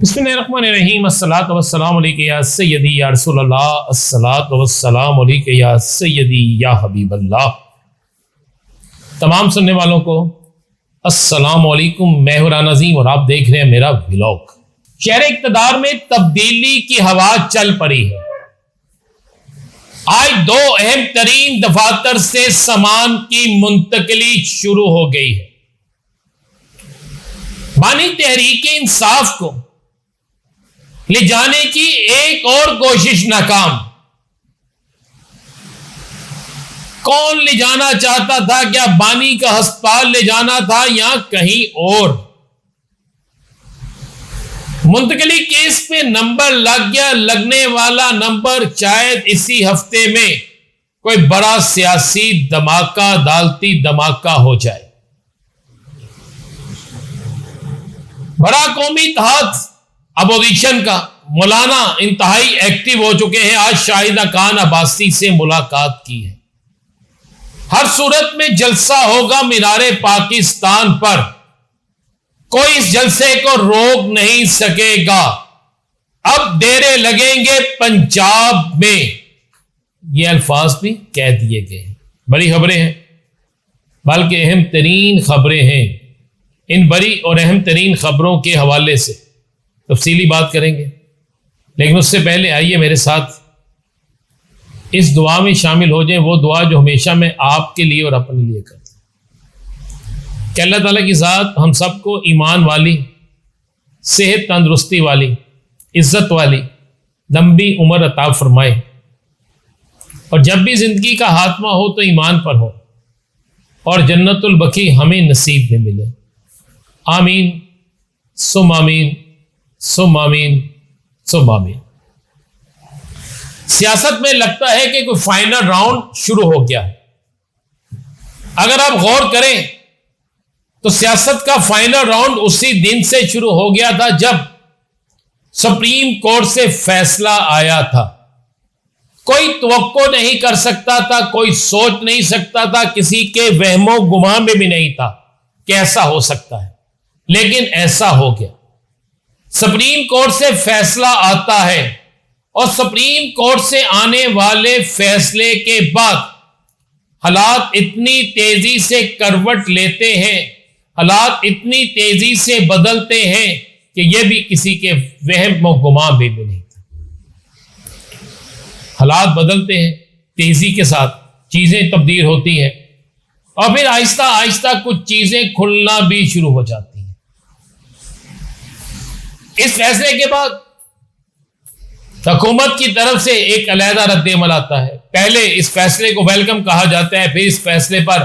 بسم اللہ الرحمن الرحیم۔ الصلاۃ والسلام علیک یا سیدی یا رسول اللہ، الصلاۃ والسلام علیک یا سیدی یا حبیب اللہ۔ تمام سننے والوں کو السلام علیکم، میں ہوں رانا عظیم اور آپ دیکھ رہے ہیں میرا ولاگ۔ شہر اقتدار میں تبدیلی کی ہوا چل پڑی ہے۔ آج دو اہم ترین دفاتر سے سامان کی منتقلی شروع ہو گئی ہے۔ بانی تحریک انصاف کو لے جانے کی ایک اور کوشش ناکام۔ کون لے جانا چاہتا تھا؟ کیا بانی کا ہسپتال لے جانا تھا یا کہیں اور؟ منتقلی کیس پہ نمبر لگ گیا، لگنے والا نمبر شاید اسی ہفتے میں کوئی بڑا سیاسی دھماکہ، عدالتی دھماکہ ہو جائے۔ بڑا قومی اتحاد اپوزیشن کا مولانا انتہائی ایکٹیو ہو چکے ہیں۔ آج شاہدہ خان عباسی سے ملاقات کی ہے۔ ہر صورت میں جلسہ ہوگا مینار پاکستان پر، کوئی اس جلسے کو روک نہیں سکے گا۔ اب ڈیرے لگیں گے پنجاب میں، یہ الفاظ بھی کہہ دیے گئے ہیں۔ بڑی خبریں ہیں، بلکہ اہم ترین خبریں ہیں۔ ان بڑی اور اہم ترین خبروں کے حوالے سے تفصیلی بات کریں گے، لیکن اس سے پہلے آئیے میرے ساتھ اس دعا میں شامل ہو جائیں، وہ دعا جو ہمیشہ میں آپ کے لیے اور اپنے لیے کرتا ہوں کہ اللہ تعالیٰ کی ذات ہم سب کو ایمان والی، صحت تندرستی والی، عزت والی لمبی عمر عطا فرمائے، اور جب بھی زندگی کا خاتمہ ہو تو ایمان پر ہو، اور جنت البقیع ہمیں نصیب میں ملے۔ آمین ثم آمین ثم آمین ثم آمین۔ سیاست میں لگتا ہے کہ کوئی فائنل راؤنڈ شروع ہو گیا ہے۔ اگر آپ غور کریں تو سیاست کا فائنل راؤنڈ اسی دن سے شروع ہو گیا تھا جب سپریم کورٹ سے فیصلہ آیا تھا۔ کوئی توقع نہیں کر سکتا تھا، کوئی سوچ نہیں سکتا تھا، کسی کے وہم و گمان میں بھی نہیں تھا کہ ایسا ہو سکتا ہے، لیکن ایسا ہو گیا۔ سپریم کورٹ سے فیصلہ آتا ہے، اور سپریم کورٹ سے آنے والے فیصلے کے بعد حالات اتنی تیزی سے کروٹ لیتے ہیں، حالات اتنی تیزی سے بدلتے ہیں کہ یہ بھی کسی کے وہم و گمان میں بھی نہیں تھا۔ حالات بدلتے ہیں، تیزی کے ساتھ چیزیں تبدیل ہوتی ہیں، اور پھر آہستہ آہستہ کچھ چیزیں کھلنا بھی شروع ہو جاتی ہیں۔ اس فیصلے کے بعد حکومت کی طرف سے ایک علیحدہ رد عمل آتا ہے۔ پہلے اس فیصلے کو ویلکم کہا جاتا ہے، پھر اس فیصلے پر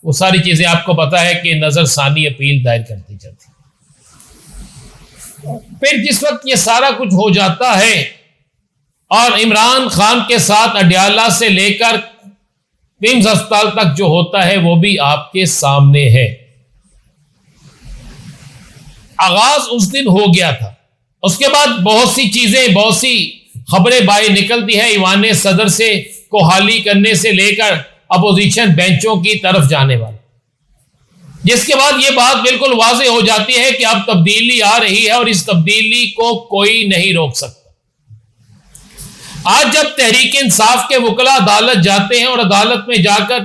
وہ ساری چیزیں آپ کو پتا ہے کہ نظر ثانی اپیل دائر کر دی جاتی ہے۔ پھر جس وقت یہ سارا کچھ ہو جاتا ہے اور عمران خان کے ساتھ اڈیالہ سے لے کر ومز ہسپتال تک جو ہوتا ہے وہ بھی آپ کے سامنے ہے۔ آغاز اس دن ہو گیا تھا، اس کے بعد بہت سی چیزیں، بہت سی خبریں باہر نکلتی ہیں، ایوان صدر سے کو حالی کرنے سے لے کر اپوزیشن بینچوں کی طرف جانے والا، جس کے بعد یہ بات بالکل واضح ہو جاتی ہے کہ اب تبدیلی آ رہی ہے اور اس تبدیلی کو کوئی نہیں روک سکتا۔ آج جب تحریک انصاف کے وکلاء عدالت جاتے ہیں اور عدالت میں جا کر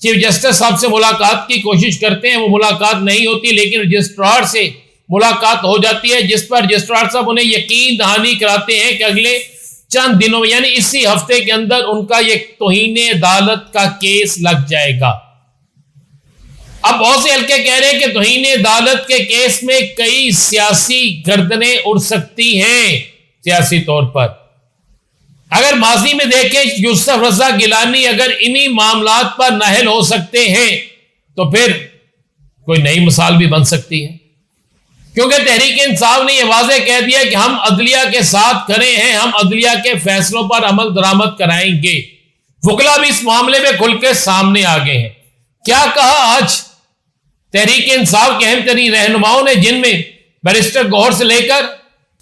چیف جسٹس صاحب سے ملاقات کی کوشش کرتے ہیں، وہ ملاقات نہیں ہوتی، لیکن رجسٹرار سے ملاقات ہو جاتی ہے، جس پر رجسٹرار صاحب انہیں یقین دہانی کراتے ہیں کہ اگلے چند دنوں میں، یعنی اسی ہفتے کے اندر ان کا یہ توہین عدالت کا کیس لگ جائے گا۔ اب بہت سے حلقے کہہ رہے ہیں کہ توہین عدالت کے کیس میں کئی سیاسی گردنیں اڑ سکتی ہیں۔ سیاسی طور پر اگر ماضی میں دیکھیں یوسف رضا گیلانی اگر انہی معاملات پر نااہل ہو سکتے ہیں تو پھر کوئی نئی مثال بھی بن سکتی ہے، کیونکہ تحریک انصاف نے یہ واضح کہہ دیا کہ ہم عدلیہ کے ساتھ کھڑے ہیں، ہم عدلیہ کے فیصلوں پر عمل درآمد کرائیں گے۔ وکلاء بھی اس معاملے میں کھل کے سامنے آ گئے ہیں۔ کیا کہا آج تحریک انصاف کے اہم ترین رہنماؤں نے، جن میں بیرسٹر گوہر سے لے کر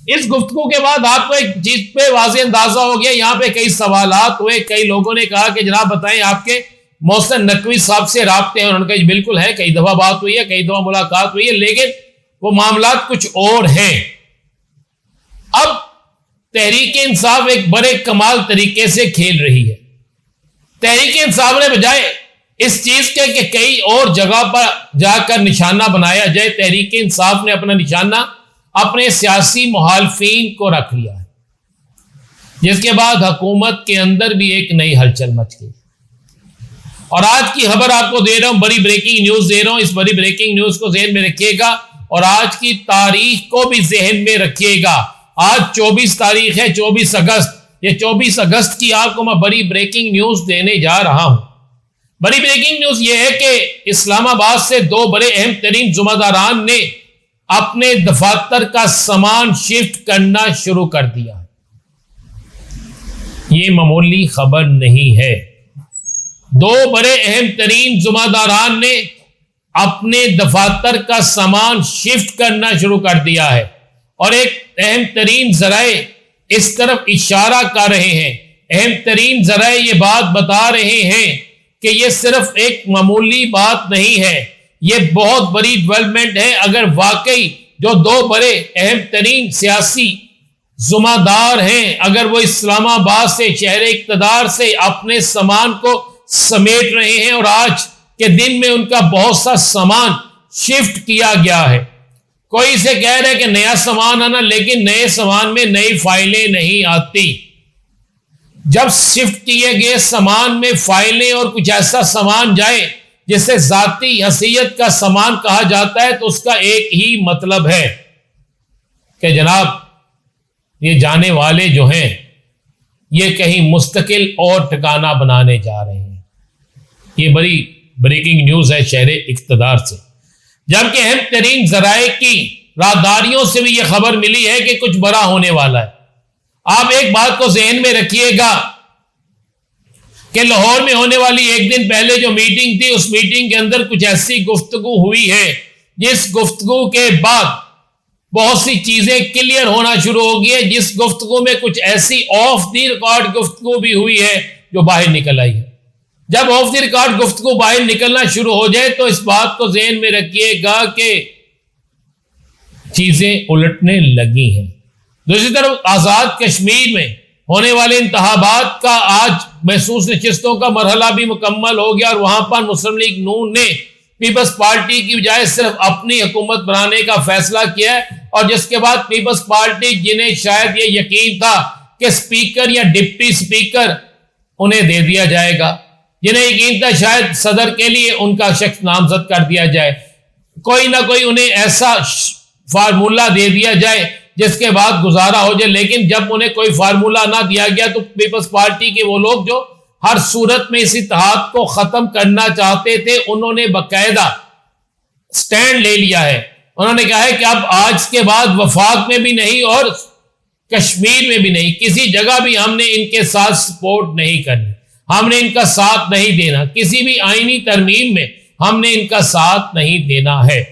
اس گفتگو کے بعد آپ کو ایک چیز پہ واضح اندازہ ہو گیا۔ یہاں پہ کئی سوالات ہوئے، کئی لوگوں نے کہا کہ جناب بتائیں آپ کے محسن نقوی صاحب سے رابطے ہیں، انہوں نے کہا بالکل ہے، کئی دفعہ بات ہوئی ہے، کئی دفعہ ملاقات ہوئی ہے، لیکن وہ معاملات کچھ اور ہیں۔ تحریک انصاف ایک بڑے کمال طریقے سے کھیل رہی ہے. تحریک انصاف نے بجائے اس چیز کے کہ کئی اور جگہ پر جا کر نشانہ بنایا جائے، تحریک انصاف نے اپنا نشانہ اپنے سیاسی مخالفین کو رکھ لیا ہے، جس کے بعد حکومت کے اندر بھی ایک نئی ہلچل مچ گئی. اور آج کی خبر آپ کو دے رہا ہوں، بڑی بریکنگ نیوز دے رہا ہوں. اس بڑی بریکنگ نیوز کو ذہن میں رکھیے گا اور آج کی تاریخ کو بھی ذہن میں رکھیے گا. آج 24 تاریخ ہے، 24 اگست. یہ 24 اگست کی آپ کو میں بڑی بریکنگ نیوز دینے جا رہا ہوں. بڑی بریکنگ نیوز یہ ہے کہ اسلام آباد سے دو بڑے اہم ترین ذمہ داران نے اپنے دفاتر کا سامان شفٹ کرنا شروع کر دیا. یہ معمولی خبر نہیں ہے. دو بڑے اہم ترین ذمہ داران نے اپنے دفاتر کا سامان شفٹ کرنا شروع کر دیا ہے اور ایک اہم ترین ذرائع اس طرف اشارہ کر رہے ہیں. اہم ترین ذرائع یہ بات بتا رہے ہیں کہ یہ صرف ایک معمولی بات نہیں ہے، یہ بہت بڑی ڈیولپمنٹ ہے. اگر واقعی جو دو بڑے اہم ترین سیاسی ذمہ دار ہیں، اگر وہ اسلام آباد سے، شہر اقتدار سے اپنے سامان کو سمیٹ رہے ہیں اور آج کے دن میں ان کا بہت سا سامان شفٹ کیا گیا ہے. کوئی اسے کہہ رہے کہ نیا سامان آنا، لیکن نئے سامان میں نئی فائلیں نہیں آتی. جب شفٹ کیے گئے سامان میں فائلیں اور کچھ ایسا سامان جائے جسے ذاتی حیثیت کا سامان کہا جاتا ہے، تو اس کا ایک ہی مطلب ہے کہ جناب یہ جانے والے جو ہیں یہ کہیں مستقل اور ٹھکانہ بنانے جا رہے ہیں. یہ بڑی بریکنگ نیوز ہے شہر اقتدار سے. جبکہ اہم ترین ذرائع کی راہداریوں سے بھی یہ خبر ملی ہے کہ کچھ بڑا ہونے والا ہے. آپ ایک بات کو ذہن میں رکھیے گا کہ لاہور میں ہونے والی ایک دن پہلے جو میٹنگ تھی، اس میٹنگ کے اندر کچھ ایسی گفتگو ہوئی ہے جس گفتگو کے بعد بہت سی چیزیں کلیئر ہونا شروع ہو گئی ہے. جس گفتگو میں کچھ ایسی آف دی ریکارڈ گفتگو بھی ہوئی ہے جو باہر نکل آئی ہے. جب آف دی ریکارڈ گفتگو باہر نکلنا شروع ہو جائے تو اس بات کو ذہن میں رکھیے گا کہ چیزیں الٹنے لگی ہیں. دوسری طرف آزاد کشمیر میں ہونے والے انتخابات کا آج محسوس نشستوں کا مرحلہ بھی مکمل ہو گیا اور وہاں پر مسلم لیگ نون نے پیپلز پارٹی کی بجائے صرف اپنی حکومت بنانے کا فیصلہ کیا ہے. اور جس کے بعد پیپلز پارٹی، جنہیں شاید یہ یقین تھا کہ سپیکر یا ڈپٹی سپیکر انہیں دے دیا جائے گا، جنہیں یقین تھا شاید صدر کے لیے ان کا شخص نامزد کر دیا جائے، کوئی نہ کوئی انہیں ایسا فارمولہ دے دیا جائے جس کے بعد گزارا ہو جائے. لیکن جب انہیں کوئی فارمولہ نہ دیا گیا تو پیپلز پارٹی کے وہ لوگ جو ہر صورت میں اس اتحاد کو ختم کرنا چاہتے تھے، انہوں نے باقاعدہ سٹینڈ لے لیا ہے. انہوں نے کہا ہے کہ اب آج کے بعد وفاق میں بھی نہیں اور کشمیر میں بھی نہیں، کسی جگہ بھی ہم نے ان کے ساتھ سپورٹ نہیں کرنی، ہم نے ان کا ساتھ نہیں دینا، کسی بھی آئینی ترمیم میں ہم نے ان کا ساتھ نہیں دینا ہے.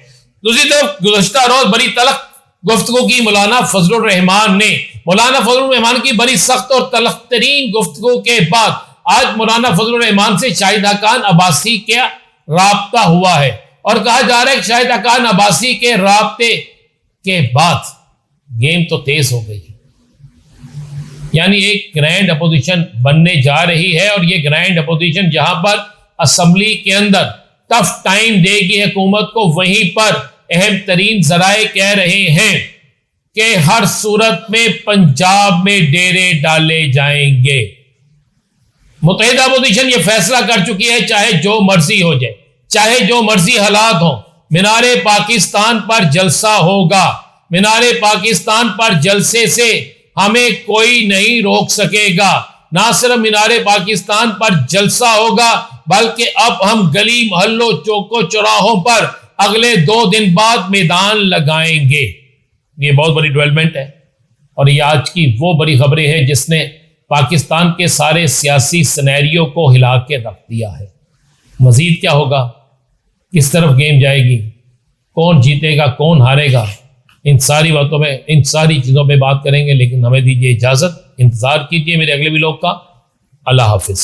دوسری طرف گزشتہ روز بڑی تلخ گفتگو کی مولانا فضل الرحمان نے. مولانا فضل الرحمان کی بڑی سخت اور تلخ ترین گفتگو کے بعد آج مولانا فضل الرحمان سے شاہد حقان عباسی کا رابطہ ہوا ہے اور کہا جا رہا ہے کہ شاہد حقان عباسی کے رابطے کے بعد گیم تو تیز ہو گئی، یعنی ایک گرینڈ اپوزیشن بننے جا رہی ہے. اور یہ گرینڈ اپوزیشن جہاں پر اسمبلی کے اندر ٹف ٹائم دے گی حکومت کو، وہیں پر اہم ترین ذرائع کہہ رہے ہیں کہ ہر صورت میں پنجاب میں ڈیرے ڈالے جائیں گے. متحدہ اپوزیشن یہ فیصلہ کر چکی ہے، چاہے جو مرضی ہو جائے، چاہے جو مرضی حالات ہوں، مینار پاکستان پر جلسہ ہوگا. مینار پاکستان پر جلسے سے ہمیں کوئی نہیں روک سکے گا. نہ صرف مینار پاکستان پر جلسہ ہوگا بلکہ اب ہم گلی محلوں چوکوں چوراہوں پر اگلے 2 دن بعد میدان لگائیں گے. یہ بہت بڑی ڈیولپمنٹ ہے اور یہ آج کی وہ بڑی خبریں ہیں جس نے پاکستان کے سارے سیاسی سینیریو کو ہلا کے رکھ دیا ہے. مزید کیا ہوگا، کس طرف گیم جائے گی، کون جیتے گا کون ہارے گا، ان ساری باتوں میں، ان ساری چیزوں پہ بات کریں گے. لیکن ہمیں دیجیے اجازت، انتظار کیجیے میرے اگلے ویلاگ کا. اللہ حافظ.